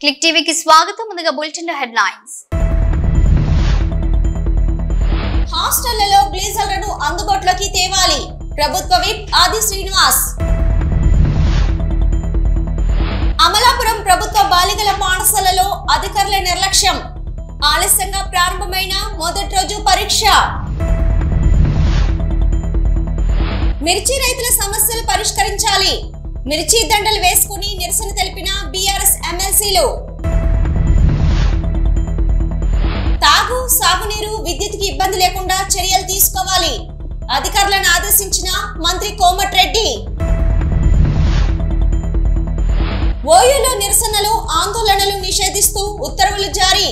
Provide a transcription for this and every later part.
Click టీవీకి స్వాగతం. ముందుగా బులెటిన్ హెడ్లైన్స్. హాస్టళ్లలో గ్లీజర్లను అందుబాటులోకి తేవాలి. ప్రభుత్వ విప్ ఆది శ్రీనివాస్. అమలాపురం ప్రభుత్వ బాలికల పాఠశాలలో అధికారుల నిర్లక్ష్యం. ఆలస్యంగా ప్రారంభమైన మొదటి రోజు పరీక్ష. మిర్చి రైతుల సమస్యలు పరిష్కరించాలి. మిర్చి దండలు వేసుకుని నిరసన తెలిపిన బీఆర్ఎస్ ఎమ్మెల్సీలు. తాగు, సాగునీరు, విద్యుత్కి ఇబ్బంది లేకుండా చర్యలు తీసుకోవాలి. అధికారులను ఆదేశించిన మంత్రి కోమటిరెడ్డి. ఓయూలో నిరసనలు, ఆందోళనలు నిషేధిస్తూ ఉత్తర్వులు జారీ.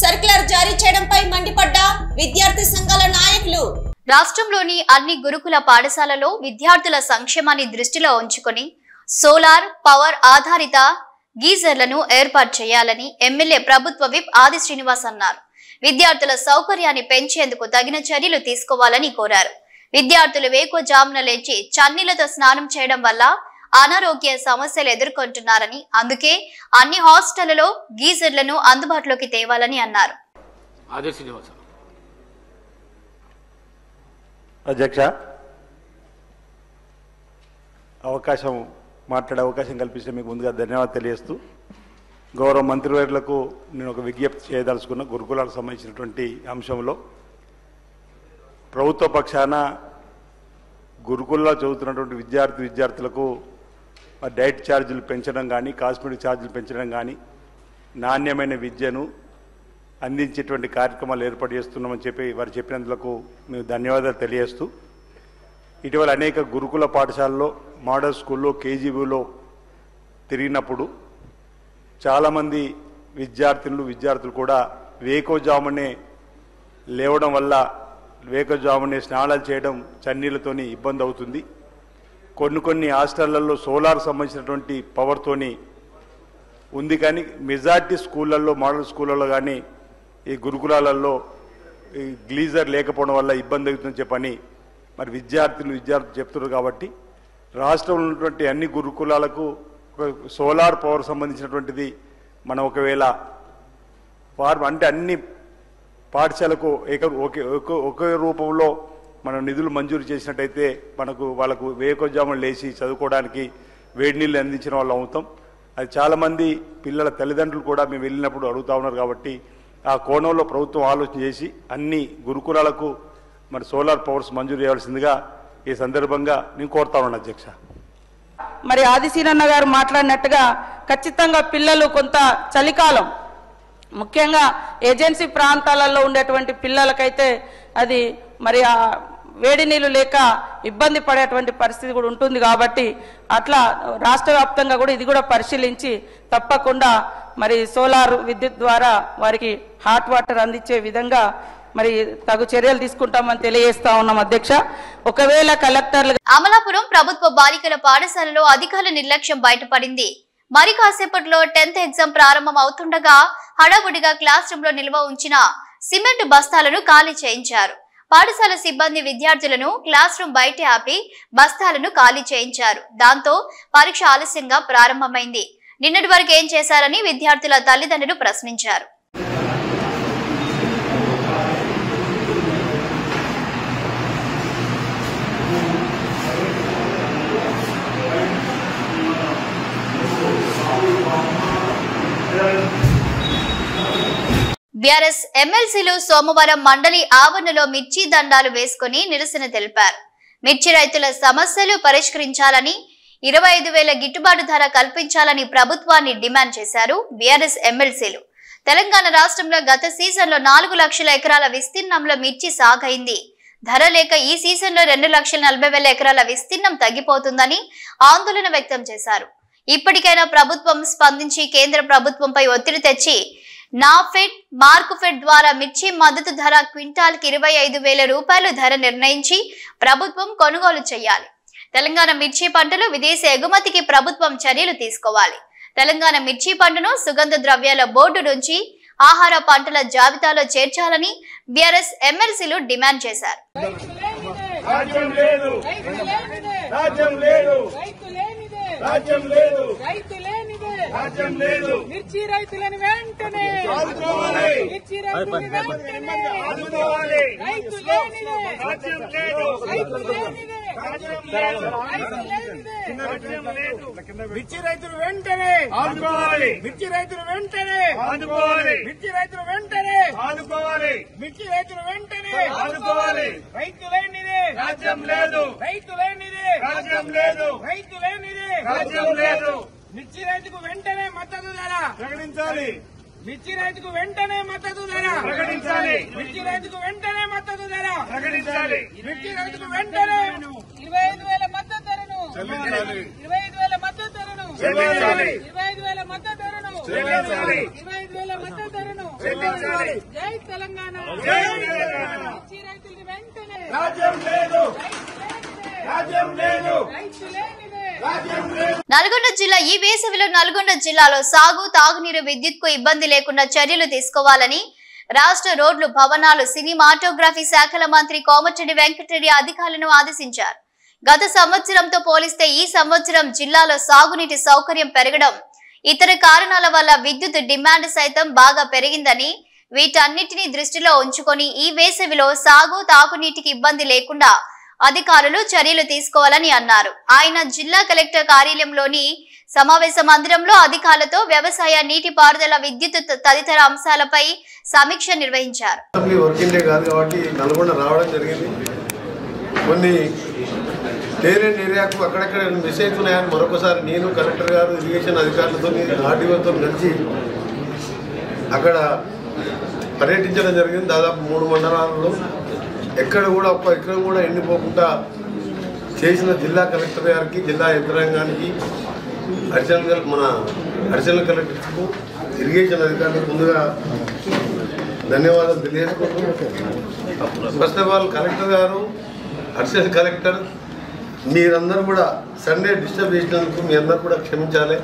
సర్క్యులర్ జారీ చేయడంపై మండిపడ్డ విద్యార్థి సంఘాల నాయకులు. రాష్ట్రంలోని అన్ని గురుకుల పాఠశాలలో విద్యార్థుల సంక్షేమాన్ని దృష్టిలో ఉంచుకొని సోలార్ పవర్ ఆధారిత గీజర్లను ఏర్పాటు చేయాలని ఎమ్మెల్యే ప్రభుత్వ విప్ ఆది శ్రీనివాస్ అన్నారు. విద్యార్థుల సౌకర్యాన్ని పెంచేందుకు తగిన చర్యలు తీసుకోవాలని కోరారు. విద్యార్థులు వేకువజామున లేచి చన్నీళ్లతో స్నానం చేయడం వల్ల అనారోగ్య సమస్యలు ఎదుర్కొంటున్నారని, అందుకే అన్ని హాస్టళ్లలో గీజర్లను అందుబాటులోకి తేవాలని అన్నారు. అధ్యక్ష, మాట్లాడే అవకాశం కల్పిస్తే మీకు ముందుగా ధన్యవాదాలు తెలియజేస్తూ, గౌరవ మంత్రివర్యులకు నేను ఒక విజ్ఞప్తి చేయదలుచుకున్న గురుకులాలకు సంబంధించినటువంటి అంశంలో ప్రభుత్వ పక్షాన గురుకుల్లో చదువుతున్నటువంటి విద్యార్థులకు డైట్ ఛార్జీలు పెంచడం కానీ, కాస్మెటిక్ ఛార్జీలు పెంచడం కానీ, నాణ్యమైన విద్యను అందించేటువంటి కార్యక్రమాలు ఏర్పాటు చేస్తున్నామని చెప్పి వారు చెప్పినందుకు మేము ధన్యవాదాలు తెలియజేస్తూ, ఇటీవల అనేక గురుకుల పాఠశాలలో, మోడల్ స్కూల్లో, కేజీబీలో తిరిగినప్పుడు చాలామంది విద్యార్థులు కూడా వేకోజామునే లేవడం వల్ల వేకోజామునే స్నానాలు చేయడం చన్నీళ్లతోని ఇబ్బంది అవుతుంది. కొన్ని హాస్టళ్లలో సోలార్ సంబంధించినటువంటి పవర్తోని ఉంది, కానీ మెజార్టీ స్కూళ్ళల్లో, మోడల్ స్కూళ్ళల్లో కానీ ఈ గురుకులాలలో ఈ గ్లీజర్ లేకపోవడం వల్ల ఇబ్బంది అవుతుందని చెప్పని మరి విద్యార్థులు చెప్తున్నారు. కాబట్టి రాష్ట్రంలో ఉన్నటువంటి అన్ని గురుకులాలకు సోలార్ పవర్ సంబంధించినటువంటిది మనం ఒకవేళ అంటే అన్ని పాఠశాలకు ఒకే రూపంలో మనం నిధులు మంజూరు చేసినట్టయితే వాళ్ళకు వేకోజామున లేచి చదువుకోవడానికి వేడి నీళ్ళు అందించిన వాళ్ళు అవుతాం. అది చాలామంది పిల్లల తల్లిదండ్రులు కూడా మేము వెళ్ళినప్పుడు అడుగుతూ ఉన్నారు. కాబట్టి ఆ కోణంలో ప్రభుత్వం ఆలోచన చేసి అన్ని గురుకులాలకు మరి సోలార్ పవర్స్ మంజూరు చేయాల్సిందిగా ఈ సందర్భంగా నేను కోరుతా ఉన్నాను అధ్యక్ష. మరి ఆదిశీనన్న గారు మాట్లాడినట్టుగా ఖచ్చితంగా పిల్లలు కొంత చలికాలం, ముఖ్యంగా ఏజెన్సీ ప్రాంతాలలో ఉండేటువంటి పిల్లలకైతే అది మరి ఆ వేడి నీళ్ళు లేక ఇబ్బంది పడేటువంటి పరిస్థితి కూడా ఉంటుంది. కాబట్టి అట్లా రాష్ట్ర వ్యాప్తంగా కూడా ఇది కూడా పరిశీలించి తప్పకుండా మరి సోలార్ విద్యుత్ ద్వారా వారికి హాట్ వాటర్ అందించే విధంగా మరి తగు చర్యలు తీసుకుంటామని తెలియజేస్తా ఉన్నాం అధ్యక్ష. ఒకవేళ కలెక్టర్లు. అమలాపురం ప్రభుత్వ బాలికల పాఠశాలలో అధికారుల నిర్లక్ష్యం బయటపడింది. మరి కాసేపట్లో 10th ఎగ్జామ్ ప్రారంభం అవుతుండగా హడావుడిగా క్లాస్ రూమ్ లో నిల్వ ఉంచిన సిమెంట్ బస్తాలను ఖాళీ చేయించారు. పాఠశాల సిబ్బంది విద్యార్థులను క్లాస్ రూమ్ బయట ఆపి బస్తాలను ఖాళీ చేయించారు. దాంతో పరీక్ష ఆలస్యంగా ప్రారంభమైంది. నిన్నటి వరకు ఏం చేశారని విద్యార్థుల తల్లిదండ్రులు ప్రశ్నించారు. బీఆర్ఎస్ ఎమ్మెల్సీలు సోమవారం మండలి ఆవరణలో మిర్చి దండాలు వేసుకుని నిరసన తెలిపారు. మిర్చి రైతుల సమస్యలు పరిష్కరించాలని, 25,000 గిట్టుబాటు ధర కల్పించాలని ప్రభుత్వాన్ని డిమాండ్ చేశారు బీఆర్ఎస్ ఎమ్మెల్సీలు. తెలంగాణ రాష్ట్రంలో గత సీజన్లో 4 లక్షల ఎకరాల విస్తీర్ణంలో మిర్చి సాగైంది. ధర లేక ఈ సీజన్లో 2,40,000 ఎకరాల విస్తీర్ణం తగ్గిపోతుందని ఆందోళన వ్యక్తం చేశారు. ఇప్పటికైనా ప్రభుత్వం స్పందించి కేంద్ర ప్రభుత్వంపై ఒత్తిడి తెచ్చి నాఫెడ్, మార్కుఫెడ్ ద్వారా మిర్చి మద్దతు ధర క్వింటాల్కి 25,000 రూపాయలు ధర నిర్ణయించి ప్రభుత్వం కొనుగోలు చేయాలి. తెలంగాణ మిర్చి పంటలు విదేశీ ఎగుమతికి ప్రభుత్వం చర్యలు తీసుకోవాలి. తెలంగాణ మిర్చి పంటను సుగంధ ద్రవ్యాల బోర్డు నుంచి ఆహార పంటల జాబితాలో చేర్చాలని బీఆర్ఎస్ ఎమ్మెల్సీలు డిమాండ్ చేశారు. మిర్చి రైతులను వెంటనే మిర్చి రైతులను వెంటనే రైతు లేనిదే మిర్చి రైతులు వెంటనే ఆదుకోవాలి మిర్చి రైతులు వెంటనే ఆదుకోవాలి మిర్చి రైతులు వెంటనే ఆదుకోవాలి మిర్చి రైతులు వెంటనే ఆదుకోవాలి రైతు లేనిదే రాజ్యం లేదు రైతు లేనిదే రాజ్యం లేదు రైతు లేనిదే రాజ్యం లేదు మిర్చి రైతుకు వెంటనే మద్దతు ధర ప్రకటించాలి మిర్చి రైతుకు వెంటనే మద్దతు ధర ప్రకటించాలి మిర్చి రైతుకు వెంటనే మద్దతు ధర ప్రకటించాలి మిర్చి రైతుకు వెంటనే 25,000 మద్దతు ధరను 25,000 మద్దతు ధరను 25,000 మద్దతు ధరను 25,000 మద్దతు ధరను జై తెలంగాణ మిర్చి రైతులకు వెంటనే రాజ్యం లేదు రాజ్యం లేదు రైతు లేనిదే నల్గొండ జిల్లా ఈ వేసవిలో నల్గొండ జిల్లాలో సాగు తాగునీరు విద్యుత్కు ఇబ్బంది లేకుండా చర్యలు తీసుకోవాలని రాష్ట్ర రోడ్లు భవనాలు సినిమాటోగ్రఫీ శాఖల మంత్రి కోమటిరెడ్డి వెంకటరెడ్డి అధికారులను ఆదేశించారు. గత సంవత్సరంతో పోలిస్తే ఈ సంవత్సరం జిల్లాలో సాగునీటి సౌకర్యం పెరగడం, ఇతర కారణాల వల్ల విద్యుత్ డిమాండ్ సైతం బాగా పెరిగిందని, వీటన్నిటిని దృష్టిలో ఉంచుకొని ఈ వేసవిలో సాగు తాగునీటికి ఇబ్బంది లేకుండా అధికారులు చర్యలు తీసుకోవాలని అన్నారు. ఆయన జిల్లా కలెక్టర్ కార్యాలయంలోని సమావేశ మందిరంలో అధికారులతో వ్యవసాయ, నీటిపారుదల, విద్యుత్ తదితర అంశాలపై సమీక్ష నిర్వహించారు. నల్గొండ రావడం జరిగింది. కొన్ని టేరెంట్ ఏరియాకు అక్కడక్కడ మిస్ అవుతున్నాయని మరొకసారి నేను కలెక్టర్ గారు, ఇరిగేషన్ అధికారులతో, ఆర్డీఓతో కలిసి అక్కడ పర్యటించడం జరిగింది. దాదాపు 3 మండలాలలో ఎక్కడ కూడా ఒక్క ఎకరం కూడా ఎండిపోకుండా చేసిన జిల్లా కలెక్టర్ గారికి, జిల్లా యంత్రాంగానికి, అడిషనల్ కలెక్టర్కు, ఇరిగేషన్ అధికారులకు ముందుగా ధన్యవాదాలు తెలియజేసుకుంటూ, ఫస్ట్ ఆఫ్ ఆల్ కలెక్టర్ గారు, అడిషనల్ కలెక్టర్ మీరందరూ కూడా సండే డిస్టర్బ్ చేసినందుకు మీ అందరూ కూడా క్షమించాలి.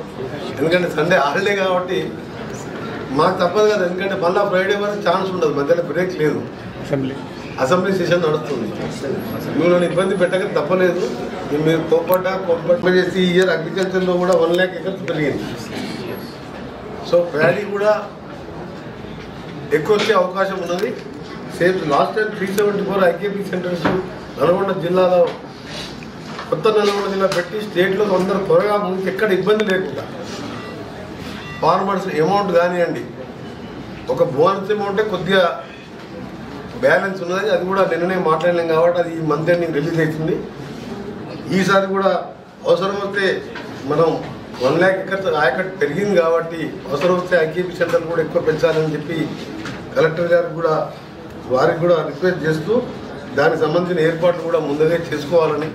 ఎందుకంటే సండే హాలిడే కాబట్టి మాకు తప్పదు కదా. ఎందుకంటే మళ్ళీ ఫ్రైడే వరకు ఛాన్స్ ఉండదు, మధ్యలో బ్రేక్ లేదు, అసెంబ్లీ సెషన్ నడుస్తుంది. మిమ్మల్ని ఇబ్బంది పెట్టక తప్పలేదు. మీరు కోపట్ట చేసి ఈ ఇయర్ అగ్రికల్చర్లో కూడా 1 lakh acres పెరిగింది. సో ప్యాడీ కూడా ఎక్కువ వచ్చే అవకాశం ఉన్నది. Same last time 374 IKP centres Nalgonda జిల్లాలో, కొత్త నల్గొండ జిల్లా పెట్టి స్టేట్లో అందరూ త్వరగా ముందుకు ఎక్కడ ఇబ్బంది లేకుండా ఫార్మర్స్ అమౌంట్ కానివ్వండి, ఒక బోనస్ అమౌంటే కొద్దిగా బ్యాలెన్స్ ఉన్నది. అది కూడా నిన్ననే మాట్లాడలేం కాబట్టి అది ఈ మంత్ ఎండింగ్ రిలీజ్ అవుతుంది. ఈసారి కూడా అవసరం వస్తే మనం 1 lakh acres ఆయకట్టు పెరిగింది కాబట్టి అవసరం వస్తే ఐకేపీ సెంటర్ కూడా ఎక్కువ పెంచాలని చెప్పి కలెక్టర్ గారికి కూడా, వారికి కూడా రిక్వెస్ట్ చేస్తూ దానికి సంబంధించిన ఏర్పాట్లు కూడా ముందుగా చేసుకోవాలని.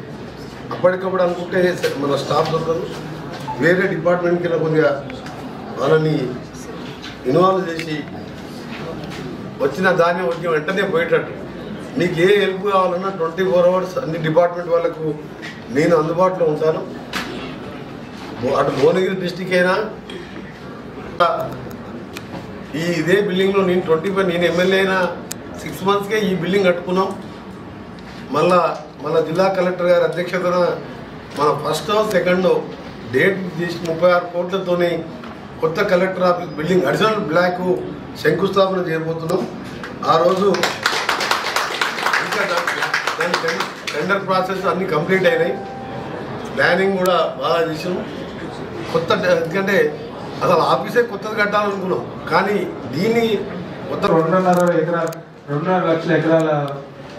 అప్పటికప్పుడు అనుకుంటే మన స్టాఫ్ దొరకదు, వేరే డిపార్ట్మెంట్ కింద కొద్దిగా వాళ్ళని ఇన్వాల్వ్ చేసి వచ్చిన ధాన్యం వచ్చి వెంటనే పోయేటట్టు. మీకు ఏ హెల్ప్ కావాలన్నా 24 hours అన్ని డిపార్ట్మెంట్ వాళ్ళకు నేను అందుబాటులో ఉంటాను. అటు భువనగిరి డిస్టిక్ అయినా ఇదే బిల్డింగ్లో నేను ఎమ్మెల్యే అయినా 6 monthsకే ఈ బిల్డింగ్ కట్టుకున్నాం. మళ్ళా జిల్లా కలెక్టర్ గారి అధ్యక్షతన మన ఫస్ట్ సెకండ్ డేట్ చేసి 36 కోట్లతోని కొత్త collector office building additional block శంకుస్థాపన చేయబోతున్నాం. ఆ రోజు ఇంకా దాని టెండర్ ప్రాసెస్ అన్నీ కంప్లీట్ అయినాయి. ప్లానింగ్ కూడా బాగా చేసాం. కొత్త ఎందుకంటే అసలు ఆఫీసే కొత్తది కట్టాలనుకున్నాం, కానీ దీన్ని కొత్త 2.5 లక్షల ఎకరాల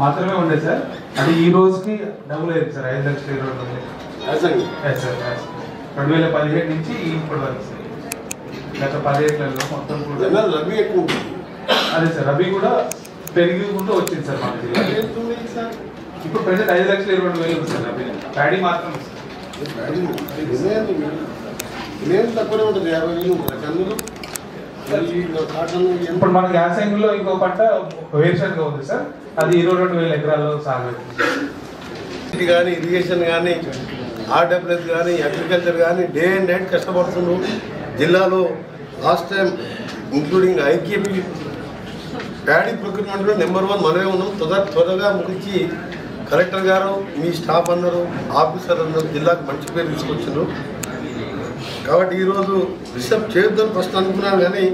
మాత్రమే ఉండే సార్. అది ఈ రోజుకి డబుల్ అయింది సార్, 5 లక్షల 20,000 సార్. 2017 నుంచి ఇప్పటి వరకు సార్, గత 10 ఏళ్లలో మొత్తం కూడా రబీ ఎక్కువ. అదే సార్, రబీ కూడా పెరుగుకుంటూ వచ్చింది సార్ మన జిల్లా. ఇప్పుడు ప్రజెంట్ 5,22,000 ఉంది సార్ రబీ. ప్యాడీ మాత్రం తక్కువనే ఉంటుంది, 50,000 కందులు. ఇప్పుడు మన యాసంగిలో ఇంకో పంట వేరుశనగ ఉంది సార్, అది 22,000 ఎకరాల్లో సాగు కానీ, ఇరిగేషన్ కానీ, ఆర్డబ్ల్యూఎస్ కానీ, అగ్రికల్చర్ కానీ డే అండ్ నైట్ కష్టపడుతున్నారు. జిల్లాలో last time including IKP paddy ప్రొక్యూర్మెంట్లో నెంబర్ 1 మనమే ఉన్నాం. త్వరగా ముగించి కలెక్టర్ గారు, మీ స్టాఫ్ అందరూ, ఆఫీసర్ అందరూ జిల్లాకు మంచి పేరు తీసుకొచ్చారు. కాబట్టి ఈరోజు డిస్టర్బ్ చేయొద్దని ఫస్ట్ అనుకున్నాను, కానీ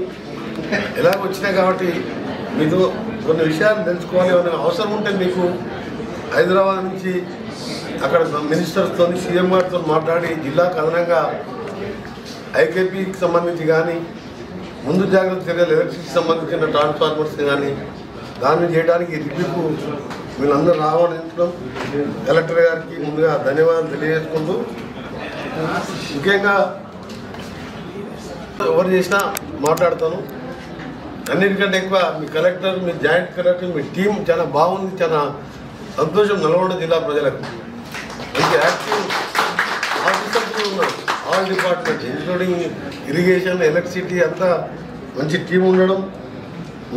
ఎలాగ వచ్చినాయి కాబట్టి మీతో కొన్ని విషయాలు తెలుసుకోవాలి అనే అవసరం ఉంటే మీకు హైదరాబాద్ నుంచి అక్కడ మినిస్టర్స్తో సీఎం గారితో మాట్లాడి జిల్లాకు అదనంగా ఐకేపీకి సంబంధించి కానీ ముందు జాగ్రత్త చర్యలు ఎలక్ట్రిసిటీకి సంబంధించిన ట్రాన్స్ఫార్మర్స్ కానీ దాన్ని చేయడానికి రివ్యూకు వీళ్ళందరూ రావాలంటున్నాం. కలెక్టర్ గారికి ముందుగా ధన్యవాదాలు తెలియజేసుకుంటూ, ముఖ్యంగా ఎవరు చేసినా మాట్లాడతాను. అన్నిటికంటే ఎక్కువ మీ కలెక్టర్, మీ జాయింట్ కలెక్టర్, మీ టీం చాలా బాగుంది. చాలా సంతోషం నల్గొండ జిల్లా ప్రజలకు. మంచి యాక్టివ్ ఆఫీసర్స్ ఉన్నారు, all departments including irrigation, electricity అంతా మంచి టీం ఉండడం.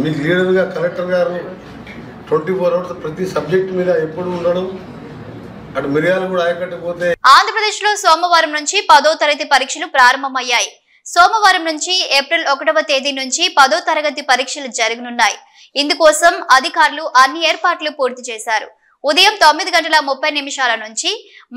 మీకు లీడర్గా కలెక్టర్ గారు 24 hours ప్రతి సబ్జెక్ట్ మీద ఎప్పుడు ఉండడం. అటు మిరియాలు కూడా ఆయకట్టకపోతే. ఆంధ్రప్రదేశ్ లో సోమవారం నుంచి 10వ తరగతి పరీక్షలు ప్రారంభమయ్యాయి. సోమవారం నుంచి ఏప్రిల్ 1వ తేదీ నుంచి 10వ తరగతి పరీక్షలు జరగనున్నాయి. ఇందుకోసం అధికారులు అన్ని ఏర్పాట్లు పూర్తి చేశారు. ఉదయం 9:30 నుంచి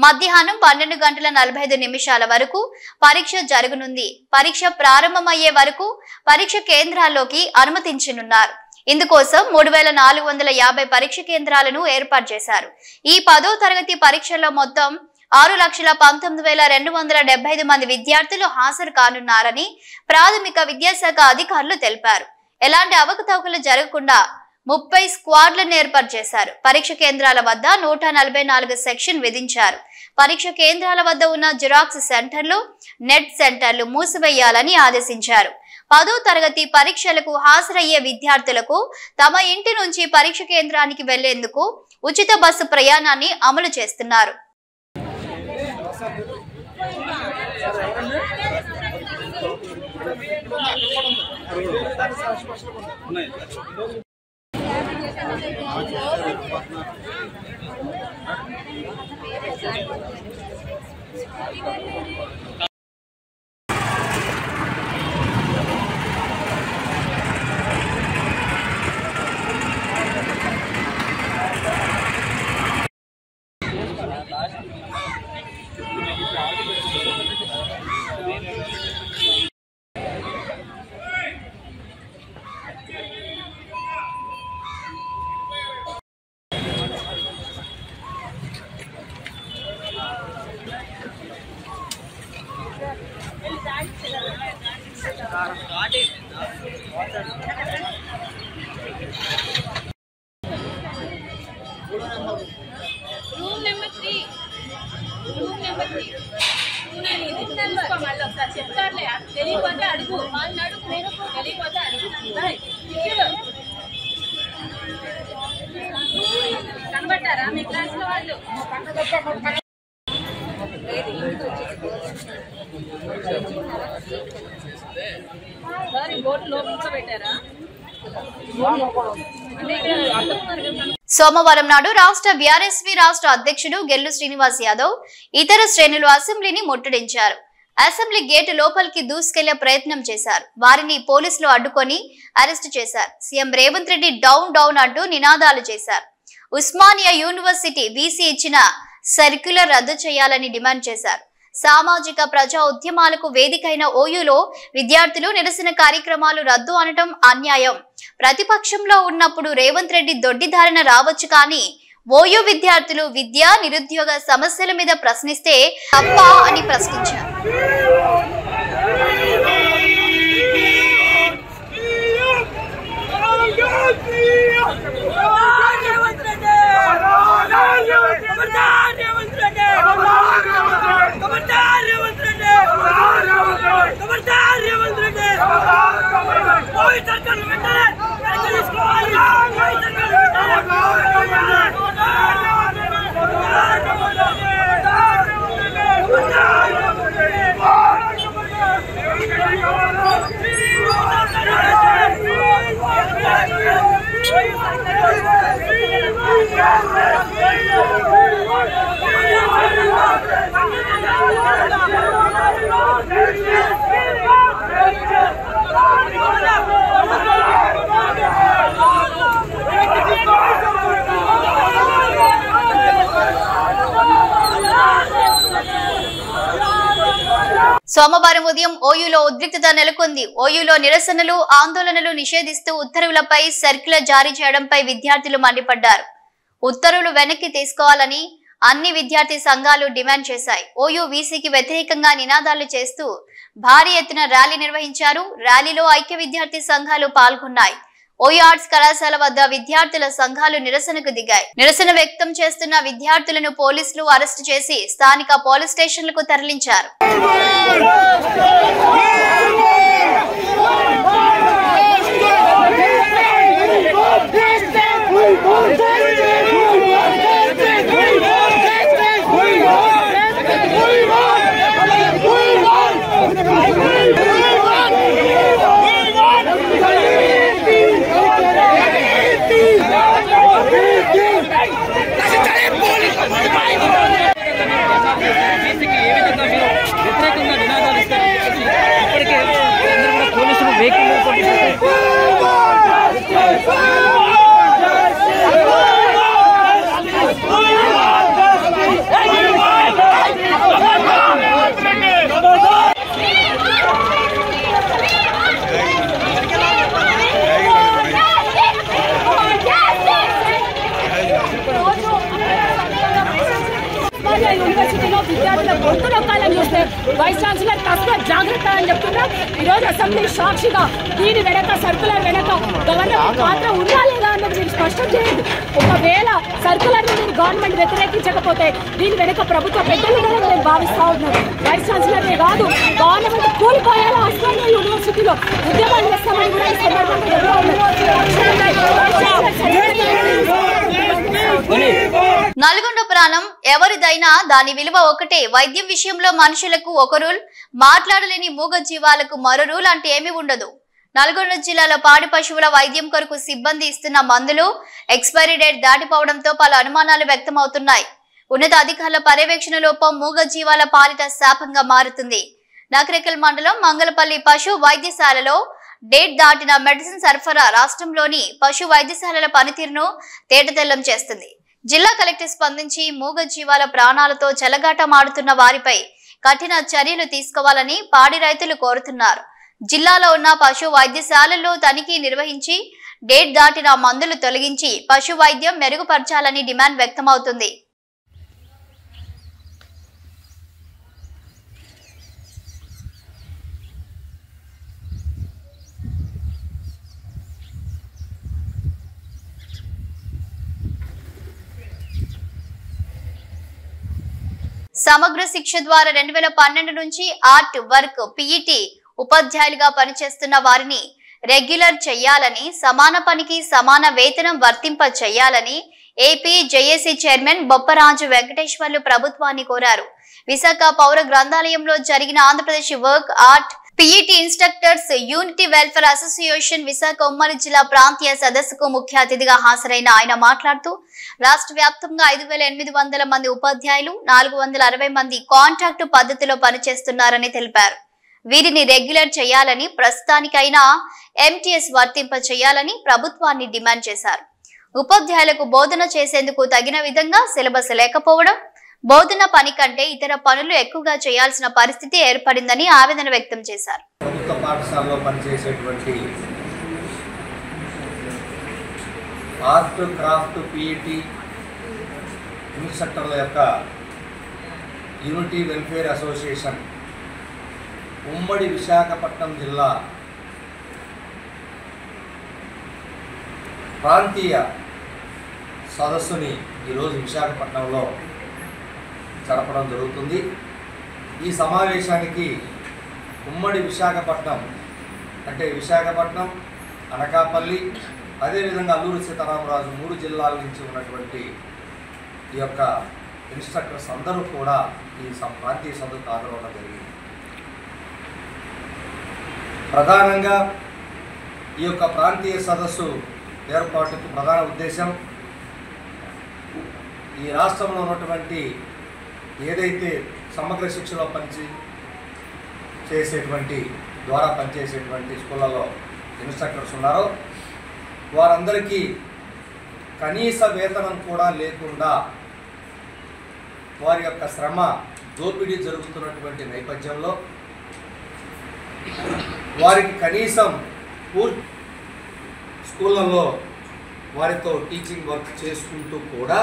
మధ్యాహ్నం 12:45 వరకు పరీక్ష జరగనుంది. పరీక్ష ప్రారంభమయ్యే వరకు పరీక్ష కేంద్రాల్లోకి అనుమతించనున్నారు. ఇందుకోసం 3450 పరీక్ష కేంద్రాలను ఏర్పాటు చేశారు. ఈ 10వ తరగతి పరీక్షల్లో మొత్తం 6,19,275 మంది విద్యార్థులు హాజరు కానున్నారని ప్రాథమిక విద్యాశాఖ అధికారులు తెలిపారు. ఎలాంటి అవకతవకలు జరగకుండా 30 స్క్వాడ్లను ఏర్పాటు చేశారు. పరీక్ష కేంద్రాల వద్ద 144 సెక్షన్ విధించారు. పరీక్ష కేంద్రాల వద్ద ఉన్న జిరాక్స్ సెంటర్లు, నెట్ సెంటర్లు మూసివేయాలని ఆదేశించారు. 10వ తరగతి పరీక్షలకు హాజరయ్యే విద్యార్థులకు తమ ఇంటి నుంచి పరీక్ష కేంద్రానికి వెళ్లేందుకు ఉచిత బస్సు ప్రయాణాన్ని అమలు చేస్తున్నారు. చెప్తారులే తెలియకపోతే అడుగు తెలియకపోతే అడుగు కనబట్టారా మీ క్లాస్ లో వాళ్ళు బోర్డు లోపల పెట్టారా? సోమవారం నాడు రాష్ట్ర బీఆర్ఎస్వి రాష్ట్ర అధ్యక్షుడు గెల్లు శ్రీనివాస్ యాదవ్ ఇతర శ్రేణులు అసెంబ్లీని ముట్టడించారు. అసెంబ్లీ గేటు లోపలికి దూసుకెళ్లే ప్రయత్నం చేశారు. వారిని పోలీసులు అడ్డుకొని అరెస్టు చేశారు. CM Revanth Reddy down down అంటూ నినాదాలు చేశారు. ఉస్మానియా యూనివర్సిటీ వీసీ ఇచ్చిన సర్క్యులర్ రద్దు చేయాలని డిమాండ్ చేశారు. సామాజిక ప్రజా ఉద్యమాలకు వేదికైన ఓయూలో విద్యార్థులు నిరసన కార్యక్రమాలు రద్దు అనటం అన్యాయం. ప్రతిపక్షంలో ఉన్నప్పుడు రేవంత్ రెడ్డి దొడ్డిదారిన రావచ్చు, కానీ ఓయూ విద్యార్థులు విద్యా నిరుద్యోగ సమస్యల మీద ప్రశ్నిస్తే తప్ప అని ప్రశ్నించారు. సోమవారం ఉదయం ఓయూలో ఉద్రిక్తత నెలకొంది. ఓయూలో నిరసనలు, ఆందోళనలు నిషేధిస్తూ ఉత్తర్వులపై సర్క్యులర్ జారీ చేయడంపై విద్యార్థులు మండిపడ్డారు. ఉత్తర్వులు వెనక్కి తీసుకోవాలని అన్ని విద్యార్థి సంఘాలు డిమాండ్ చేశాయి. ఓయూ వీసీకి వ్యతిరేకంగా నినాదాలు చేస్తూ భారీ ఎత్తున ర్యాలీ నిర్వహించారు. ర్యాలీలో ఐక్య విద్యార్థి సంఘాలు పాల్గొన్నాయి. ఓయూ ఆర్ట్స్ కళాశాల వద్ద విద్యార్థుల సంఘాలు నిరసనకు దిగాయి. నిరసన వ్యక్తం చేస్తున్న విద్యార్థులను పోలీసులు అరెస్టు చేసి స్థానిక పోలీస్ స్టేషన్లకు తరలించారు. యూనివర్సిటీలో విద్యార్థుల గొంతు నొక్కాలని చూస్తే వైస్ ఛాన్సలర్ తస్వ జాగ్రత్త అని చెప్తున్నా. ఈరోజు అసెంబ్లీ సాక్షిగా దీని వెనక సర్కులర్ వెనక గవర్నమెంట్ పాత్ర ఉందా లేదా అన్నది మీరు స్పష్టం చేయండి. ఒకవేళ సర్కులర్ మీరు గవర్నమెంట్ వ్యతిరేకించకపోతే దీని వెనక ప్రభుత్వ పెద్దలు కూడా మేము భావిస్తా ఉన్నాం. వైస్ ఛాన్సలర్నే కాదు, గవర్నమెంట్ కూలిపోయేలా ఉస్మానియా యూనివర్సిటీలో ఉద్యమాలు చేస్తామని కూడా ఈ సందర్భంగా నల్గొండ ప్రాణం ఎవరిదైనా దాని విలువ ఒకటే. వైద్యం విషయంలో మనుషులకు ఒక రూల్, మాట్లాడలేని మూగ జీవాలకు మరో రూల్ అంటే ఏమీ ఉండదు. నల్గొండ జిల్లాలో పాడి పశువుల వైద్యం కొరకు సిబ్బంది ఇస్తున్న మందులు ఎక్స్పైరీ డేట్ దాటిపోవడంతో పలు అనుమానాలు వ్యక్తమవుతున్నాయి. ఉన్నత అధికారుల పర్యవేక్షణ లోపం మూగ జీవాల పాలిట శాపంగా మారుతుంది. నకరేకల్ మండలం మంగళపల్లి పశు వైద్యశాలలో డేట్ దాటిన మెడిసిన్ సరఫరా రాష్ట్రంలోని పశు వైద్యశాలల పనితీరును తేటతెల్లం చేస్తుంది. జిల్లా కలెక్టర్ స్పందించి మూగ జీవాల ప్రాణాలతో చెలగాటమాడుతున్న వారిపై కఠిన చర్యలు తీసుకోవాలని పాడి రైతులు కోరుతున్నారు. జిల్లాలో ఉన్న పశు వైద్యశాలల్లో తనిఖీ నిర్వహించి డేట్ దాటిన మందులు తొలగించి పశు వైద్యం మెరుగుపరచాలని డిమాండ్ వ్యక్తమవుతుంది. సమగ్ర శిక్ష ద్వారా 2012 నుంచి ఆర్ట్ వర్క్ పీఈటీ ఉపాధ్యాయులుగా పనిచేస్తున్న వారిని రెగ్యులర్ చేయాలని, సమాన పనికి సమాన వేతనం వర్తింప చేయాలని AP JAC chairman Bopparaju Venkateswarlu ప్రభుత్వాన్ని కోరారు. విశాఖ పౌర గ్రంథాలయంలో జరిగిన Andhra Pradesh work art PET instructors unity welfare association Visakha ఉమ్మడి జిల్లా ప్రాంతీయ సదస్సుకు ముఖ్య అతిథిగా హాజరైన ఆయన మాట్లాడుతూ రాష్ట్ర వ్యాప్తంగా 5,800 మంది ఉపాధ్యాయులు, 460 మంది కాంట్రాక్టు పద్ధతిలో పనిచేస్తున్నారని తెలిపారు. వీరిని రెగ్యులర్ చేయాలని, ప్రస్తుతానికైనా ఎంటీఎస్ వర్తింప చేయాలని ప్రభుత్వాన్ని డిమాండ్ చేశారు. ఉపాధ్యాయులకు బోధన చేసేందుకు తగిన విధంగా సిలబస్ లేకపోవడం, బోధన పని కంటే ఇతర పనులు ఎక్కువగా చేయాల్సిన పరిస్థితి ఏర్పడిందని ఆవేదన వ్యక్తం చేశారు. ప్రభుత్వ పాఠశాలలో పనిచేసేటువంటి ఆర్ట్, క్రాఫ్ట్, పీఈటీ ఇన్స్ట్రక్టర్ల యొక్క యూనిటీ వెల్ఫేర్ అసోసియేషన్ ఉమ్మడి విశాఖపట్నం జిల్లా ప్రాంతీయ సదస్సుని ఈరోజు విశాఖపట్నంలో జరపడం జరుగుతుంది. ఈ సమావేశానికి ఉమ్మడి విశాఖపట్నం అంటే విశాఖపట్నం, అనకాపల్లి, అదేవిధంగా అల్లూరు సీతారామరాజు 3 జిల్లాల నుంచి ఉన్నటువంటి ఈ యొక్క ఇన్స్ట్రక్టర్స్ అందరూ కూడా ఈ ప్రాంతీయ సదస్సుకు హాజరవడం జరిగింది. ప్రధానంగా ఈ యొక్క ప్రాంతీయ సదస్సు ఏర్పాటుకు ప్రధాన ఉద్దేశం ఈ రాష్ట్రంలో ఉన్నటువంటి ఏదైతే సమగ్ర శిక్షలో పనిచేసేటువంటి స్కూళ్ళలో ఇన్స్ట్రక్టర్స్ ఉన్నారో వారందరికీ కనీస వేతనం కూడా లేకుండా వారి యొక్క శ్రమ దోపిడీ జరుగుతున్నటువంటి నేపథ్యంలో వారికి కనీసం పూర్తి స్కూళ్ళల్లో వారితో టీచింగ్ వర్క్ చేసుకుంటూ కూడా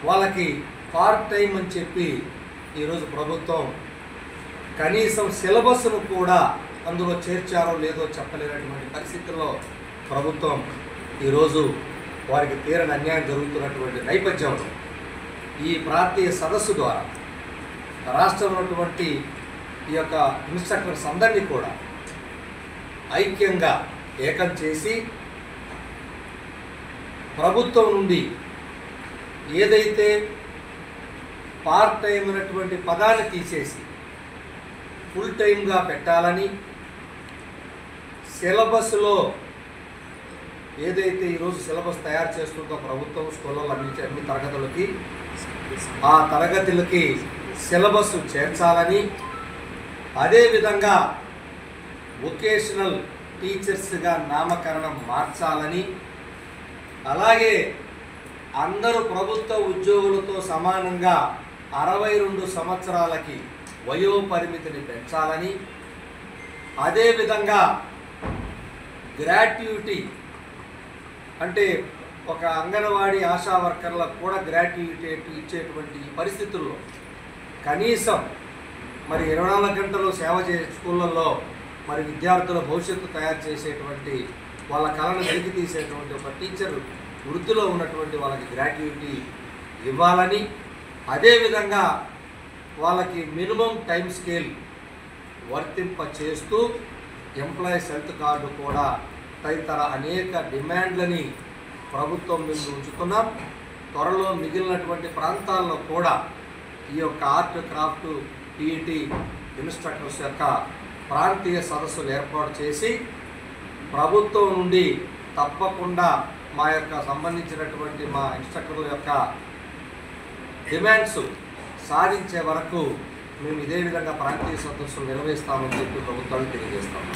వాళ్ళకి పార్ట్ టైం అని చెప్పి ఈరోజు ప్రభుత్వం కనీసం సిలబస్ను కూడా అందులో చేర్చారో లేదో చెప్పలేనటువంటి పరిస్థితుల్లో ప్రభుత్వం ఈరోజు వారికి తీరని అన్యాయం జరుగుతున్నటువంటి నేపథ్యంలో ఈ ప్రాంతీయ సదస్సు ద్వారా రాష్ట్రంలో ఉన్నటువంటి ఈ యొక్క ఇన్స్ట్రక్టర్స్ అందరినీ కూడా ఐక్యంగా ఏకం చేసి ప్రభుత్వం నుండి ఏదైతే పార్ట్ టైం అనేటువంటి పదాన్ని తీసేసి ఫుల్ టైంగా పెట్టాలని సిలబస్లో ఏదైతే ఈరోజు సిలబస్ తయారు చేస్తుందో ప్రభుత్వం స్కూళ్ళలో అన్ని తరగతులకి ఆ తరగతులకి సిలబస్ చేర్చాలని అదేవిధంగా వొకేషనల్ టీచర్స్గా నామకరణం మార్చాలని అలాగే అందరూ ప్రభుత్వ ఉద్యోగులతో సమానంగా 62 సంవత్సరాలకి వయోపరిమితిని పెంచాలని అదేవిధంగా గ్రాట్యుటీ అంటే ఒక అంగన్వాడీ ఆశా వర్కర్లకు కూడా గ్రాట్యుటీ ఇచ్చేటువంటి పరిస్థితుల్లో కనీసం మరి 24 గంటలు సేవ స్కూళ్ళల్లో మరి విద్యార్థుల భవిష్యత్తు తయారు చేసేటువంటి వాళ్ళ కళను వెలికి తీసేటువంటి ఒక టీచర్ వృత్తిలో ఉన్నటువంటి వాళ్ళకి గ్రాట్యుటీ ఇవ్వాలని అదేవిధంగా వాళ్ళకి మినిమం టైం స్కేల్ వర్తింప చేస్తూ ఎంప్లాయీస్ హెల్త్ కార్డు కూడా తదితర అనేక డిమాండ్లని ప్రభుత్వం ముందు ఉంచుతున్నాం. త్వరలో మిగిలినటువంటి ప్రాంతాల్లో కూడా ఈ యొక్క ఆర్ట్ క్రాఫ్ట్ పీఈటీ ఇన్స్ట్రక్టర్స్ యొక్క ప్రాంతీయ సదస్సులు ఏర్పాటు చేసి ప్రభుత్వం నుండి తప్పకుండా మా యొక్క సంబంధించినటువంటి మా ఇన్స్ట్రక్టర్ల యొక్క డిమాండ్స్ సాధించే వరకు మేము ఇదే విధంగా ప్రాంతీయ సదస్సులు నిర్వహిస్తామని చెప్పి ప్రభుత్వానికి తెలియజేస్తాము.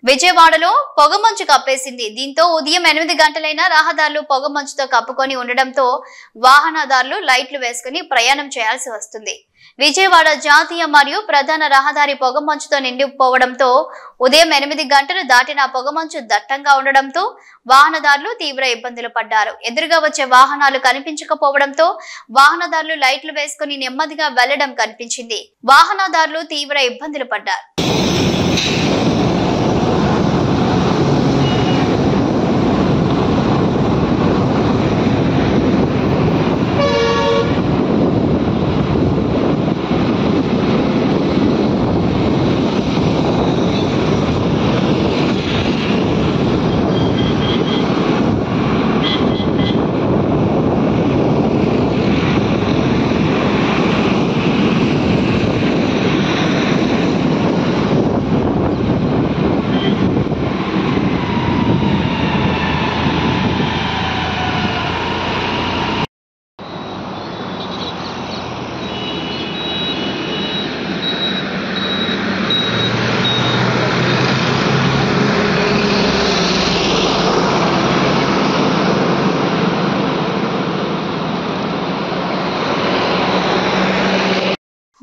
విజయవాడలో పొగమంచు కప్పేసింది. దీంతో ఉదయం 8 గంటలైనా రహదారులు పొగమంచుతో కప్పుకొని ఉండడంతో వాహనదారులు లైట్లు వేసుకుని ప్రయాణం చేయాల్సి వస్తుంది. విజయవాడ జాతీయ మరియు ప్రధాన రహదారి పొగమంచుతో నిండిపోవడంతో ఉదయం 8 గంటలు దాటిన పొగమంచు దట్టంగా ఉండడంతో వాహనదారులు తీవ్ర ఇబ్బందులు పడ్డారు. ఎదురుగా వచ్చే వాహనాలు కనిపించకపోవడంతో వాహనదారులు లైట్లు వేసుకుని నెమ్మదిగా వెళ్లడం కనిపించింది. వాహనదారులు తీవ్ర ఇబ్బందులు పడ్డారు.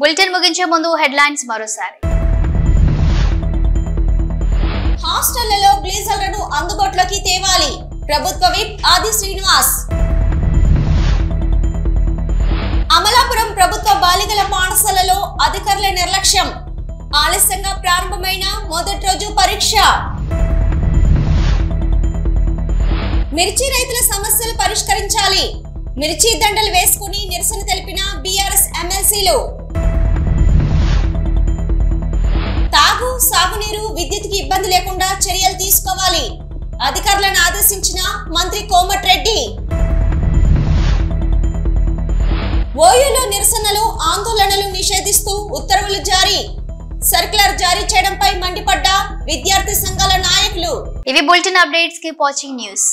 బులెటిన్ ముగించే ముందు హెడ్లైన్స్ మరోసారి. హాస్టళ్లలో గ్లీజర్లను అందుబాటులోకి తేవాలి. ప్రభుత్వ విప్ ఆది శ్రీనివాస్. అమలాపురం ప్రభుత్వ బాలికల పాఠశాలలో అధికారుల నిర్లక్ష్యం. ఆలస్యంగా ప్రారంభమైన మొదటి రోజు పరీక్ష. మిర్చి రైతుల సమస్యలు పరిష్కరించాలి. మిర్చి దండలు వేసుకుని నిరసన తెలిపిన బీఆర్ఎస్ ఎమ్మెల్సీలు. తాగు, సాగునీరు, విద్యుత్కి ఇబ్బంది లేకుండా చర్యలు తీసుకోవాలి. అధికారులను ఆదేశించిన మంత్రి కోమటిరెడ్డి. ఓయూలో నిరసనలు, ఆందోళనలు నిషేధిస్తూ ఉత్తర్వులు జారీ. సర్క్యులర్ జారీ చేయడంపై మండిపడ్డ విద్యార్థి సంఘాల నాయకులు. ఇవి bulletin updates. Keep watching news.